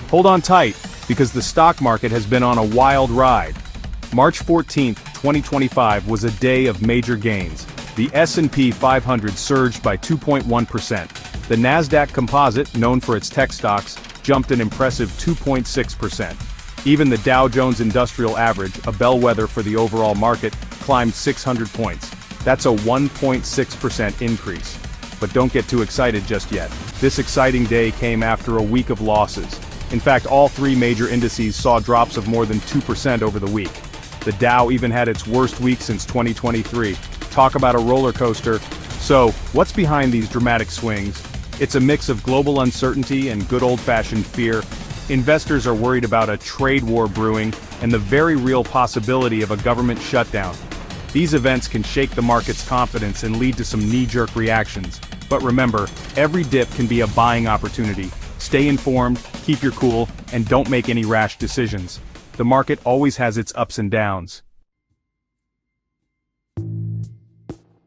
Hold on tight, because the stock market has been on a wild ride. March 14, 2025 was a day of major gains. The S&P 500 surged by 2.1%. The Nasdaq Composite, known for its tech stocks, jumped an impressive 2.6%. Even the Dow Jones Industrial Average, a bellwether for the overall market, climbed 600 points. That's a 1.6% increase. But don't get too excited just yet. This exciting day came after a week of losses. In fact, all three major indices saw drops of more than 2% over the week. The Dow even had its worst week since 2023. Talk about a roller coaster. So, what's behind these dramatic swings? It's a mix of global uncertainty and good old-fashioned fear. Investors are worried about a trade war brewing and the very real possibility of a government shutdown. These events can shake the market's confidence and lead to some knee-jerk reactions. But remember, every dip can be a buying opportunity. Stay informed, keep your cool, and don't make any rash decisions. The market always has its ups and downs.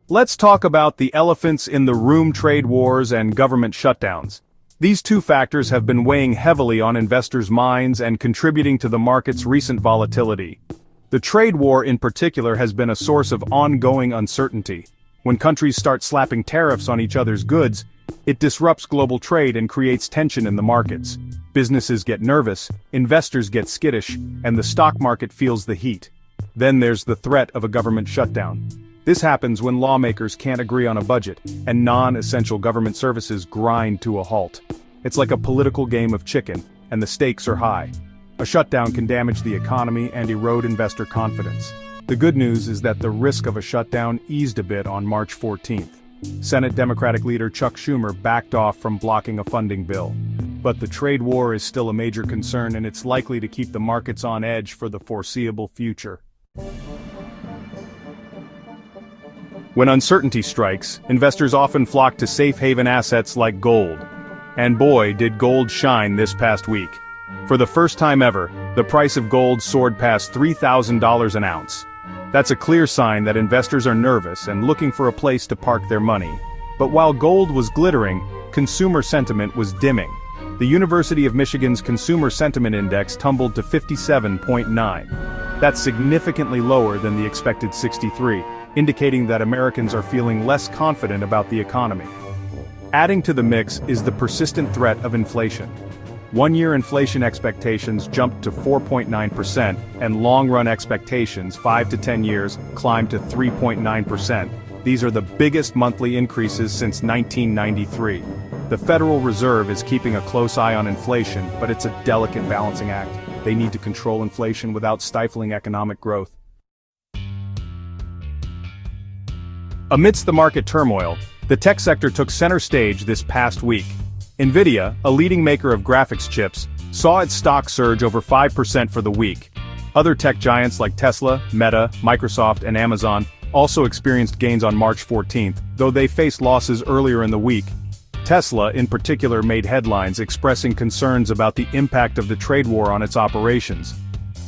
Let's talk about the elephants in the room: trade wars and government shutdowns. These two factors have been weighing heavily on investors' minds and contributing to the market's recent volatility. The trade war in particular has been a source of ongoing uncertainty. When countries start slapping tariffs on each other's goods, it disrupts global trade and creates tension in the markets. Businesses get nervous, investors get skittish, and the stock market feels the heat. Then there's the threat of a government shutdown. This happens when lawmakers can't agree on a budget, and non-essential government services grind to a halt. It's like a political game of chicken, and the stakes are high. A shutdown can damage the economy and erode investor confidence. The good news is that the risk of a shutdown eased a bit on March 14th. Senate Democratic leader Chuck Schumer backed off from blocking a funding bill. But the trade war is still a major concern, and it's likely to keep the markets on edge for the foreseeable future. When uncertainty strikes, investors often flock to safe haven assets like gold. And boy, did gold shine this past week. For the first time ever, the price of gold soared past $3,000 an ounce. That's a clear sign that investors are nervous and looking for a place to park their money. But while gold was glittering, consumer sentiment was dimming. The University of Michigan's Consumer Sentiment Index tumbled to 57.9. That's significantly lower than the expected 63, indicating that Americans are feeling less confident about the economy. Adding to the mix is the persistent threat of inflation. One-year inflation expectations jumped to 4.9%, and long-run expectations, 5 to 10 years, climbed to 3.9%. These are the biggest monthly increases since 1993. The Federal Reserve is keeping a close eye on inflation, but it's a delicate balancing act. They need to control inflation without stifling economic growth. Amidst the market turmoil, the tech sector took center stage this past week. Nvidia, a leading maker of graphics chips, saw its stock surge over 5% for the week. Other tech giants like Tesla, Meta, Microsoft, and Amazon also experienced gains on March 14th, though they faced losses earlier in the week. Tesla, in particular, made headlines expressing concerns about the impact of the trade war on its operations.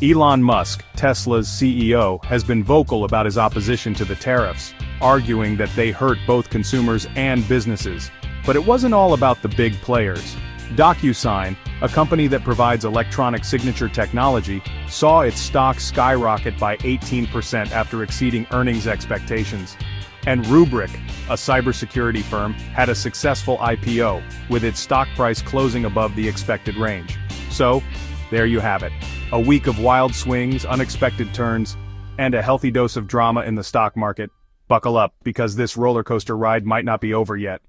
Elon Musk, Tesla's CEO, has been vocal about his opposition to the tariffs, arguing that they hurt both consumers and businesses. But it wasn't all about the big players. DocuSign, a company that provides electronic signature technology, saw its stock skyrocket by 18% after exceeding earnings expectations. And Rubrik, a cybersecurity firm, had a successful IPO, with its stock price closing above the expected range. So, there you have it. A week of wild swings, unexpected turns, and a healthy dose of drama in the stock market. Buckle up, because this roller coaster ride might not be over yet.